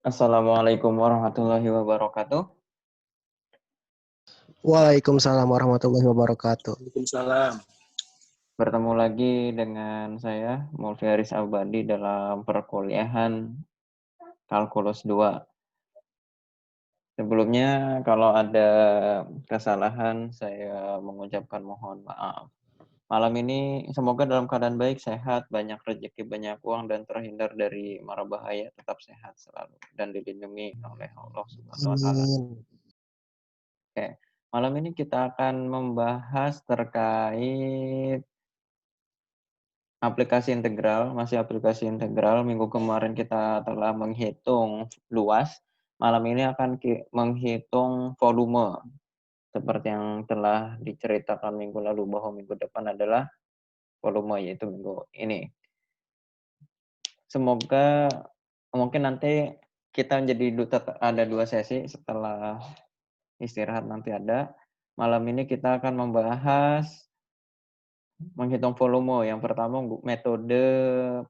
Assalamualaikum warahmatullahi wabarakatuh. Waalaikumsalam warahmatullahi wabarakatuh. Waalaikumsalam. Bertemu lagi dengan saya, Mulfiaris Abadi dalam perkuliahan Kalkulus 2. Sebelumnya, kalau ada kesalahan, saya mengucapkan mohon maaf. Malam ini semoga dalam keadaan baik, sehat, banyak rezeki, banyak uang, dan terhindar dari mara bahaya, tetap sehat selalu, dan dilindungi oleh Allah Subhanahu wa Ta'ala. Amin. Oke, malam ini kita akan membahas terkait aplikasi integral, masih aplikasi integral. Minggu kemarin kita telah menghitung luas. Malam ini akan menghitung volume. Seperti yang telah diceritakan minggu lalu bahwa minggu depan adalah volume, yaitu minggu ini. Semoga mungkin nanti kita ada 2 sesi setelah istirahat nanti ada. Malam ini kita akan membahas menghitung volume. Yang pertama metode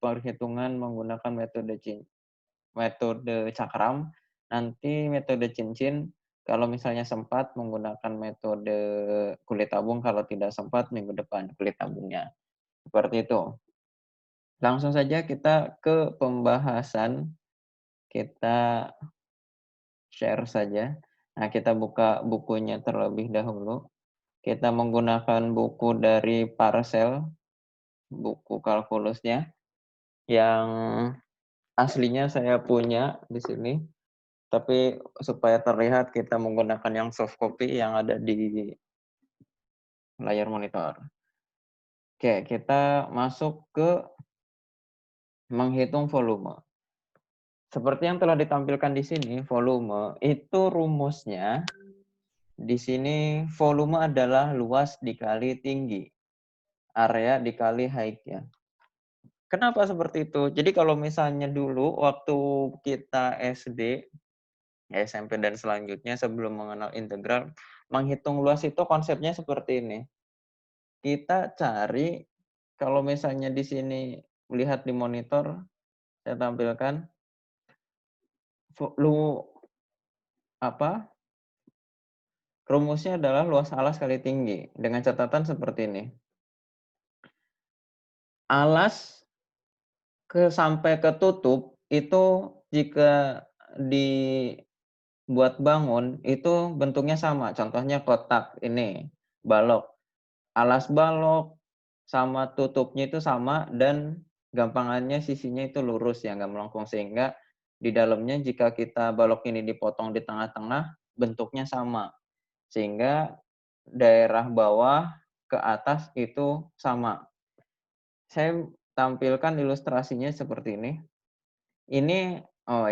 perhitungan menggunakan metode cakram, nanti metode cincin, kalau misalnya sempat menggunakan metode kulit tabung, kalau tidak sempat minggu depan kulit tabungnya. Seperti itu. Langsung saja kita ke pembahasan, kita share saja. Nah, kita buka bukunya terlebih dahulu. Kita menggunakan buku dari Parcel, buku kalkulusnya, yang aslinya saya punya di sini. Tapi supaya terlihat kita menggunakan yang soft copy yang ada di layar monitor. Oke, kita masuk ke menghitung volume. Seperti yang telah ditampilkan di sini, volume itu rumusnya di sini volume adalah luas dikali tinggi, area dikali height-nya. Kenapa seperti itu? Jadi kalau misalnya dulu waktu kita SD, SMP dan selanjutnya sebelum mengenal integral, menghitung luas itu konsepnya seperti ini. Kita cari, kalau misalnya di sini melihat di monitor, saya tampilkan rumusnya adalah luas alas kali tinggi dengan catatan seperti ini. Alas sampai ke tutup itu jika dibuat bangun itu bentuknya sama. Contohnya kotak ini, balok. Alas balok sama tutupnya itu sama dan gampangannya sisinya itu lurus ya, nggak melengkung, sehingga di dalamnya jika kita balok ini dipotong di tengah-tengah bentuknya sama, sehingga daerah bawah ke atas itu sama. Saya tampilkan ilustrasinya seperti ini. Ini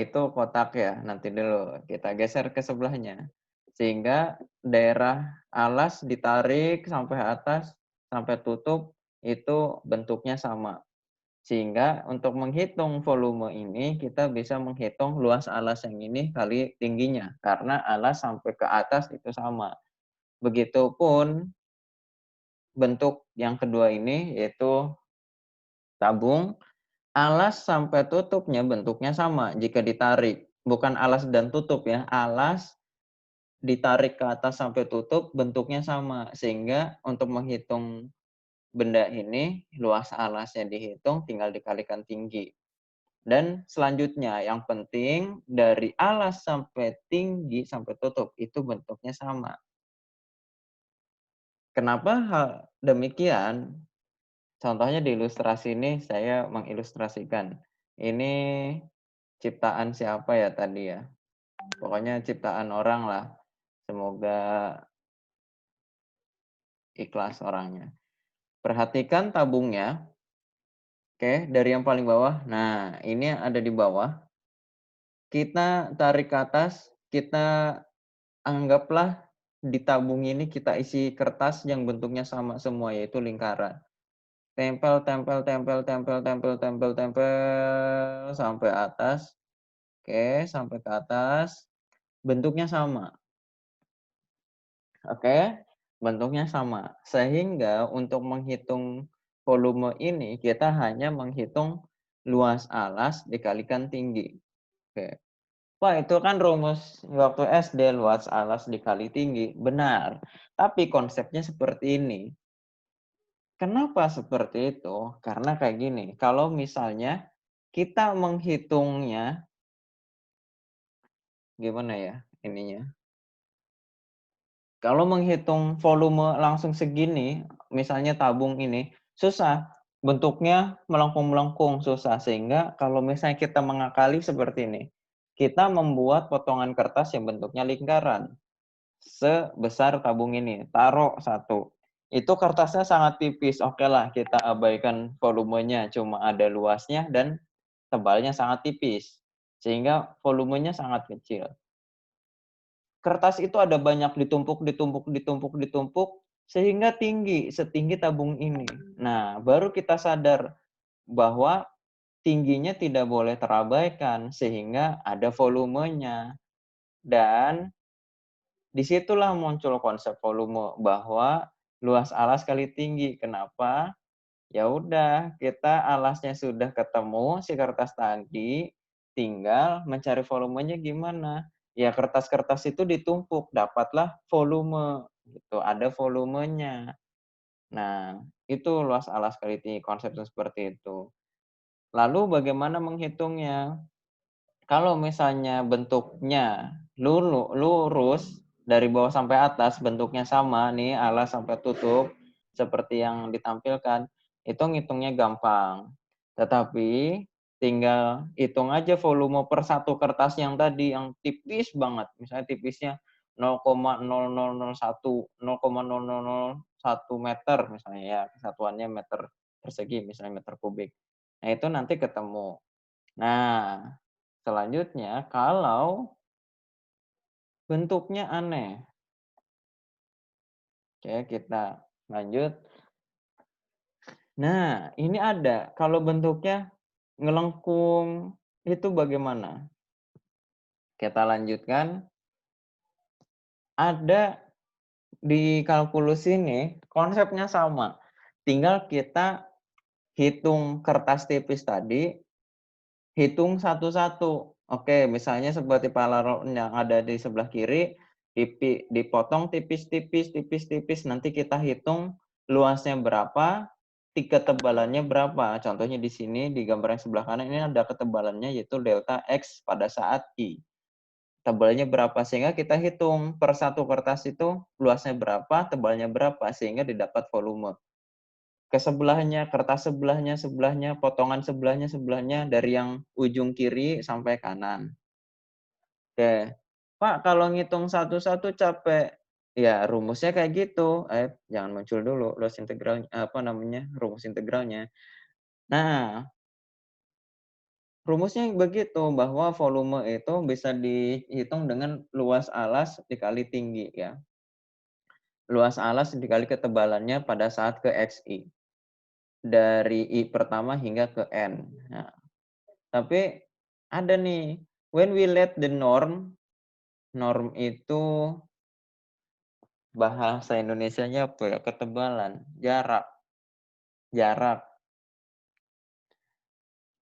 itu kotak ya, nanti dulu kita geser ke sebelahnya. Sehingga daerah alas ditarik sampai atas, sampai tutup, itu bentuknya sama. Sehingga untuk menghitung volume ini, kita bisa menghitung luas alas yang ini kali tingginya. Karena alas sampai ke atas itu sama. Begitupun bentuk yang kedua ini, yaitu tabung. Alas sampai tutupnya bentuknya sama jika ditarik. Bukan alas dan tutup ya, alas ditarik ke atas sampai tutup bentuknya sama. Sehingga untuk menghitung benda ini, luas alasnya dihitung tinggal dikalikan tinggi. Dan selanjutnya yang penting dari alas sampai tinggi sampai tutup itu bentuknya sama. Kenapa hal demikian? Contohnya di ilustrasi ini saya mengilustrasikan. Ini ciptaan siapa ya tadi ya? Pokoknya ciptaan orang lah. Semoga ikhlas orangnya. Perhatikan tabungnya. Oke, dari yang paling bawah. Nah, ini yang ada di bawah. Kita tarik ke atas, kita anggaplah di tabung ini kita isi kertas yang bentuknya sama semua, yaitu lingkaran. Tempel, tempel, tempel, tempel, tempel, tempel, tempel sampai atas. Oke, sampai ke atas. Bentuknya sama. Oke, bentuknya sama. Sehingga untuk menghitung volume ini, kita hanya menghitung luas alas dikalikan tinggi. Oke. Wah, itu kan rumus waktu SD, luas alas dikali tinggi, benar. Tapi konsepnya seperti ini. Kenapa seperti itu? Karena kayak gini, kalau misalnya kita menghitungnya, gimana ya ininya, kalau menghitung volume langsung segini, misalnya tabung ini, susah. Bentuknya melengkung-melengkung, susah. Sehingga kalau misalnya kita mengakali seperti ini, kita membuat potongan kertas yang bentuknya lingkaran, sebesar tabung ini, taruh satu. Itu kertasnya sangat tipis, oke lah kita abaikan volumenya, cuma ada luasnya dan tebalnya sangat tipis, sehingga volumenya sangat kecil. Kertas itu ada banyak ditumpuk, sehingga tinggi, setinggi tabung ini. Nah, baru kita sadar bahwa tingginya tidak boleh terabaikan, sehingga ada volumenya. Dan disitulah muncul konsep volume, bahwa luas alas kali tinggi. Kenapa? Ya udah, kita alasnya sudah ketemu si kertas tadi, tinggal mencari volumenya gimana. Ya kertas-kertas itu ditumpuk, dapatlah volume gitu, ada volumenya. Nah, itu luas alas kali tinggi, konsepnya seperti itu. Lalu bagaimana menghitungnya? Kalau misalnya bentuknya lurus dari bawah sampai atas, bentuknya sama nih alas sampai tutup seperti yang ditampilkan, itu ngitungnya gampang. Tetapi tinggal hitung aja volume per satu kertas yang tadi yang tipis banget, misalnya tipisnya 0,0001 meter misalnya ya, satuannya meter persegi misalnya meter kubik. Nah, itu nanti ketemu. Nah, selanjutnya, kalau bentuknya aneh, oke kita lanjut. Nah, ini ada, kalau bentuknya ngelengkung, itu bagaimana? Kita lanjutkan, ada di kalkulus ini konsepnya sama, tinggal kita hitung kertas tipis tadi, hitung satu-satu. Oke, misalnya seperti paralon yang ada di sebelah kiri, dipotong tipis-tipis, nanti kita hitung luasnya berapa, ketebalannya berapa. Contohnya di sini, di gambar yang sebelah kanan ini ada ketebalannya yaitu delta X pada saat I. Tebalnya berapa, sehingga kita hitung per satu kertas itu luasnya berapa, tebalnya berapa, sehingga didapat volume. Ke sebelahnya, kertas sebelahnya, potongan sebelahnya, dari yang ujung kiri sampai kanan. Oke. Pak, kalau ngitung satu-satu capek. Ya, rumusnya kayak gitu. Jangan muncul dulu luas integral, apa namanya, rumus integralnya. Nah, rumusnya begitu, bahwa volume itu bisa dihitung dengan luas alas dikali tinggi ya. Luas alas dikali ketebalannya pada saat ke XI. Dari I pertama hingga ke N. Nah, tapi ada nih, when we let the norm, norm itu bahasa Indonesianya apa ya? Ketebalan, jarak, jarak.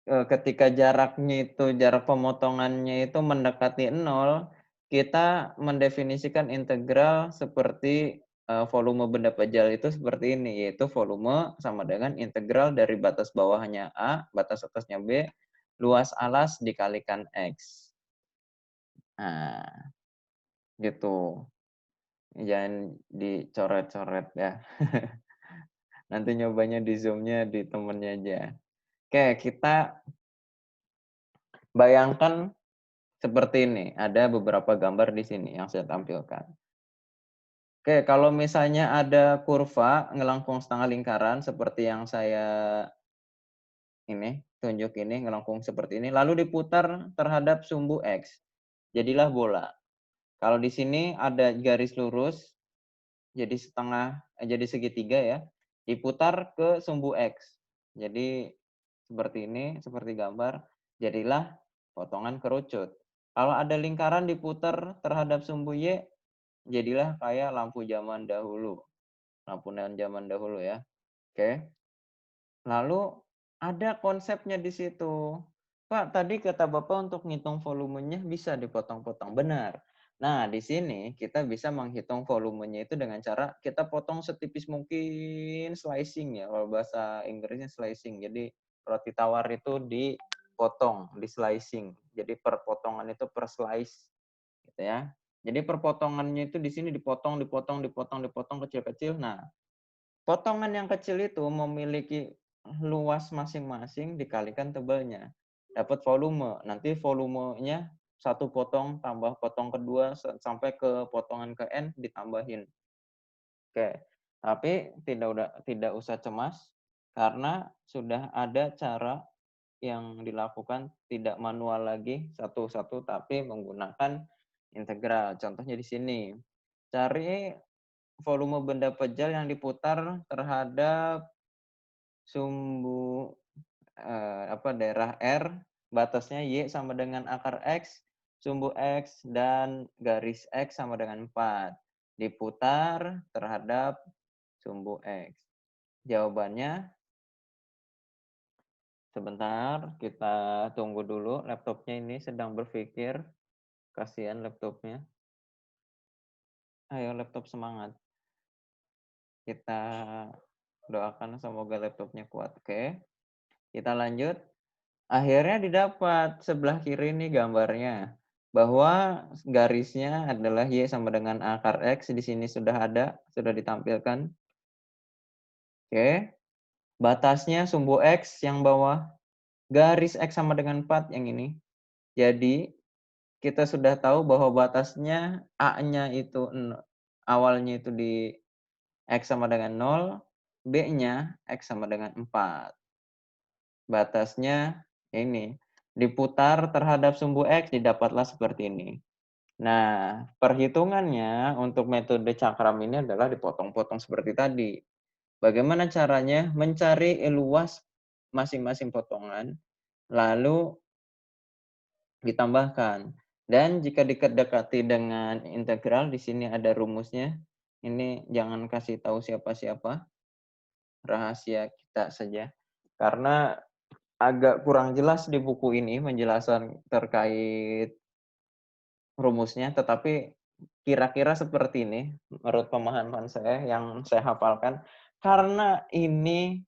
Ketika jaraknya itu, jarak pemotongannya itu mendekati 0, kita mendefinisikan integral seperti volume benda pejal itu seperti ini, yaitu volume sama dengan integral dari batas bawahnya A, batas atasnya B, luas alas dikalikan X. Nah, gitu. Jangan dicoret-coret ya. Nanti nyobanya di Zoom-nya di temennya aja. Oke, kita bayangkan seperti ini. Ada beberapa gambar di sini yang saya tampilkan. Oke, kalau misalnya ada kurva ngelengkung setengah lingkaran seperti yang saya tunjuk ini, ngelengkung seperti ini, lalu diputar terhadap sumbu X. Jadilah bola. Kalau di sini ada garis lurus, jadi segitiga ya, diputar ke sumbu X. Jadi seperti ini, seperti gambar, jadilah potongan kerucut. Kalau ada lingkaran diputar terhadap sumbu Y, jadilah kayak lampu zaman dahulu. Lampu neon zaman dahulu ya. Oke. Lalu ada konsepnya di situ. Pak, tadi kata Bapak untuk ngitung volumenya bisa dipotong-potong, benar. Nah, di sini kita bisa menghitung volumenya itu dengan cara kita potong setipis mungkin, slicing ya, kalau bahasa Inggrisnya slicing. Jadi roti tawar itu dipotong, di-slicing. Jadi per potongan itu per slice gitu ya. Jadi per potongannya itu di sini dipotong, dipotong, dipotong, dipotong kecil-kecil. Nah, potongan yang kecil itu memiliki luas masing-masing dikalikan tebalnya, dapat volume. Nanti volumenya satu potong tambah potong kedua sampai ke potongan ke N ditambahin. Oke, tapi tidak usah cemas karena sudah ada cara yang dilakukan tidak manual lagi satu-satu tapi menggunakan integral. Contohnya di sini. Cari volume benda pejal yang diputar terhadap sumbu, daerah R, batasnya Y sama dengan akar X, sumbu X, dan garis X sama dengan 4. Diputar terhadap sumbu X. Jawabannya, sebentar, kita tunggu dulu. Laptopnya ini sedang berpikir. Kasihan laptopnya. Ayo laptop semangat. Kita doakan semoga laptopnya kuat. Oke, kita lanjut. Akhirnya didapat sebelah kiri nih gambarnya, bahwa garisnya adalah Y sama dengan akar X, di sini sudah ada, sudah ditampilkan. Oke, batasnya sumbu X yang bawah, garis X sama dengan 4 yang ini. Jadi, kita sudah tahu bahwa batasnya A-nya itu awalnya itu di X sama dengan 0, B-nya X sama dengan 4. Batasnya ini, diputar terhadap sumbu X didapatlah seperti ini. Nah, perhitungannya untuk metode cakram ini adalah dipotong-potong seperti tadi. Bagaimana caranya? Mencari luas masing-masing potongan, lalu ditambahkan. Dan jika dekati dengan integral, di sini ada rumusnya. Ini jangan kasih tahu siapa-siapa, rahasia kita saja. Karena agak kurang jelas di buku ini penjelasan terkait rumusnya, tetapi kira-kira seperti ini menurut pemahaman saya yang saya hafalkan. Karena ini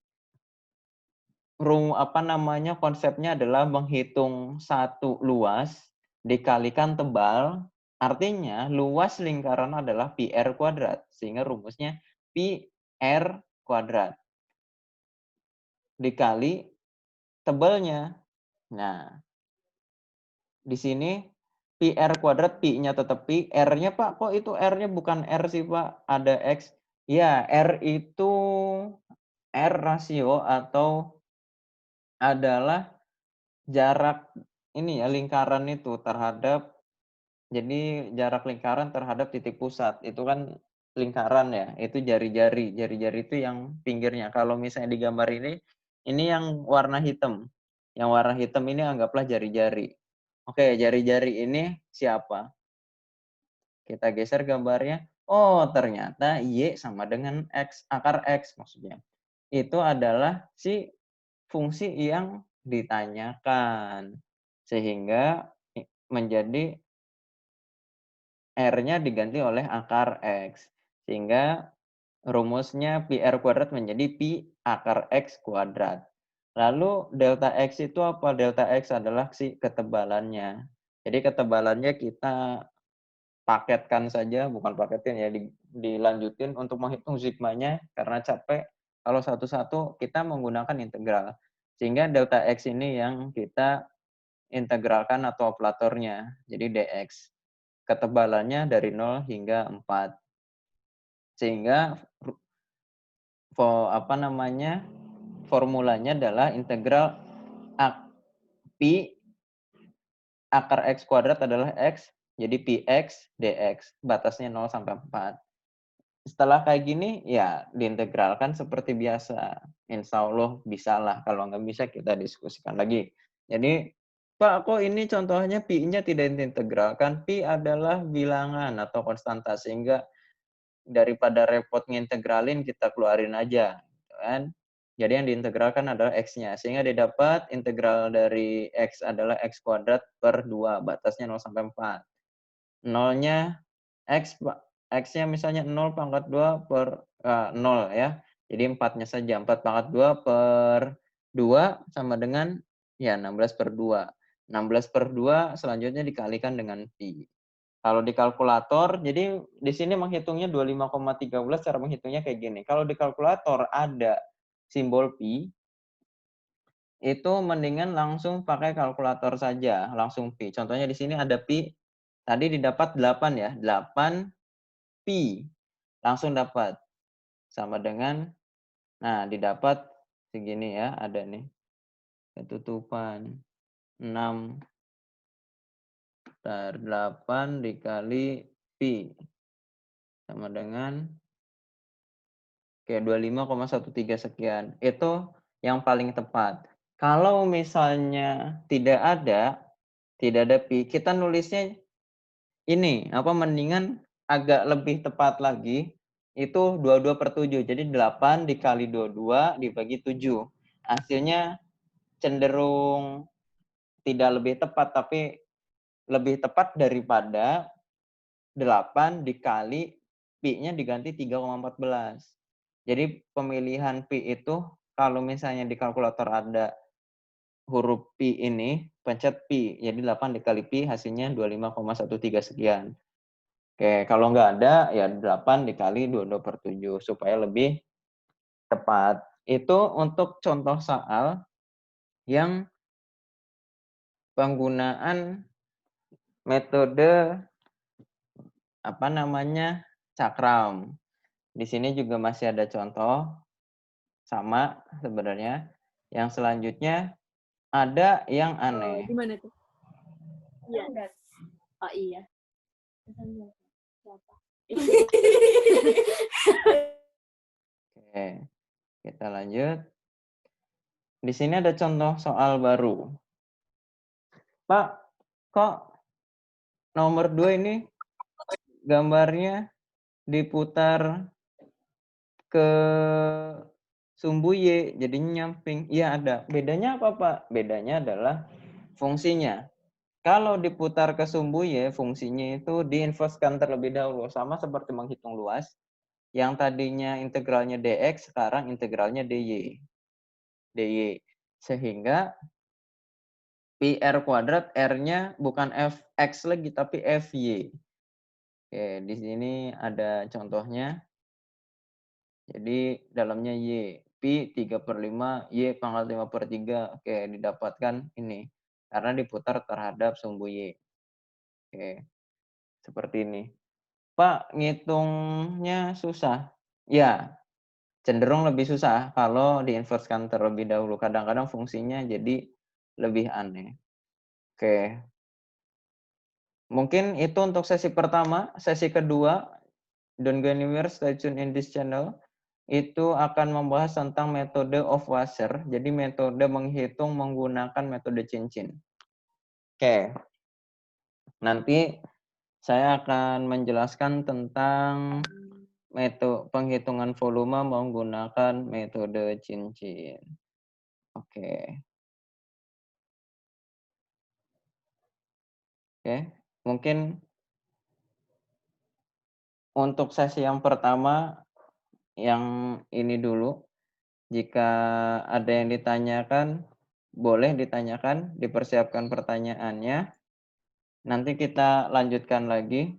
konsepnya adalah menghitung satu luas dikalikan tebal, artinya luas lingkaran adalah pi r kuadrat, sehingga rumusnya pi r kuadrat dikali tebalnya. Nah, di sini pi r kuadrat, pi-nya tetap pi, r-nya Pak, kok itu r-nya bukan r sih Pak, ada x. Ya, r itu r rasio atau adalah jarak ini ya, lingkaran itu terhadap, jadi jarak lingkaran terhadap titik pusat. Itu kan lingkaran ya, itu jari-jari. Jari-jari itu yang pinggirnya. Kalau misalnya di gambar ini yang warna hitam. Yang warna hitam ini anggaplah jari-jari. Oke, jari-jari ini siapa? Kita geser gambarnya. Oh, ternyata Y sama dengan X, akar X maksudnya. Itu adalah si fungsi yang ditanyakan. Sehingga menjadi R-nya diganti oleh akar X. Sehingga rumusnya pi r kuadrat menjadi pi akar X kuadrat. Lalu delta X itu apa? Delta X adalah si ketebalannya. Jadi ketebalannya kita paketkan saja, bukan paketin ya, dilanjutin untuk menghitung sigmanya karena capek. Kalau satu-satu kita menggunakan integral. Sehingga delta X ini yang kita integralkan atau operatornya. Jadi dx. Ketebalannya dari 0 hingga 4. Sehingga formulanya adalah integral pi akar X kuadrat adalah X, jadi pi X dx, batasnya 0 sampai 4. Setelah kayak gini, ya diintegralkan seperti biasa. Insya Allah bisa lah, kalau nggak bisa kita diskusikan lagi. Jadi, Pak, kok ini contohnya pi-nya tidak diintegralkan? Pi adalah bilangan atau konstanta, sehingga daripada repot ngintegralin, kita keluarin aja. Kan? Jadi yang diintegralkan adalah X-nya. Sehingga didapat integral dari X adalah X kuadrat per 2. Batasnya 0 sampai 4. 0-nya X-nya misalnya 0 pangkat 2 per 0 ya. Jadi 4-nya saja. 4 pangkat 2 per 2 sama dengan ya 16 per 2. 16 per 2 selanjutnya dikalikan dengan pi. Kalau di kalkulator, jadi di sini menghitungnya 25,13, cara menghitungnya kayak gini. Kalau di kalkulator ada simbol pi, itu mendingan langsung pakai kalkulator saja, langsung pi. Contohnya di sini ada pi, tadi didapat 8 ya, 8 pi. Langsung dapat. Sama dengan, nah didapat segini ya, ada nih. Ketutupan 6 per 8 dikali pi. Sama dengan kayak 25,13 sekian. Itu yang paling tepat. Kalau misalnya tidak ada pi, kita nulisnya ini, mendingan agak lebih tepat lagi, itu 22/7. Jadi 8 dikali 22 dibagi 7. Hasilnya cenderung tidak lebih tepat, tapi lebih tepat daripada 8 dikali pi-nya diganti 3,14. Jadi pemilihan pi itu kalau misalnya di kalkulator ada huruf pi ini, pencet pi. Jadi 8 dikali pi hasilnya 25,13 sekian. Oke, kalau nggak ada ya 8 dikali 22/7 supaya lebih tepat. Itu untuk contoh soal yang penggunaan metode cakram. Di sini juga masih ada contoh sama sebenarnya. Yang selanjutnya ada yang aneh. Gimana tuh? Iya. Oh iya. Oke, kita lanjut. Di sini ada contoh soal baru. Pak, kok nomor 2 ini gambarnya diputar ke sumbu Y, jadinya nyamping. Iya ada. Bedanya apa, Pak? Bedanya adalah fungsinya. Kalau diputar ke sumbu Y, fungsinya itu diinverskan terlebih dahulu. Sama seperti menghitung luas. Yang tadinya integralnya dx, sekarang integralnya dy. Sehingga pi r kuadrat, R-nya bukan fx lagi, tapi fy. Oke, di sini ada contohnya. Jadi dalamnya Y. Pi 3/5, Y pangkat 5/3. Oke, didapatkan ini. Karena diputar terhadap sumbu Y. Oke, seperti ini. Pak, ngitungnya susah. Ya, cenderung lebih susah kalau diinverskan terlebih dahulu. Kadang-kadang fungsinya jadi lebih aneh. Oke. Mungkin itu untuk sesi pertama. Sesi kedua, don't go anywhere, stay tune in this channel. Itu akan membahas tentang metode Hofstadter. Jadi metode menghitung menggunakan metode cincin. Oke. Nanti saya akan menjelaskan tentang metode penghitungan volume menggunakan metode cincin. Oke. Oke, mungkin untuk sesi yang pertama yang ini dulu. Jika ada yang ditanyakan, boleh ditanyakan, dipersiapkan pertanyaannya. Nanti kita lanjutkan lagi.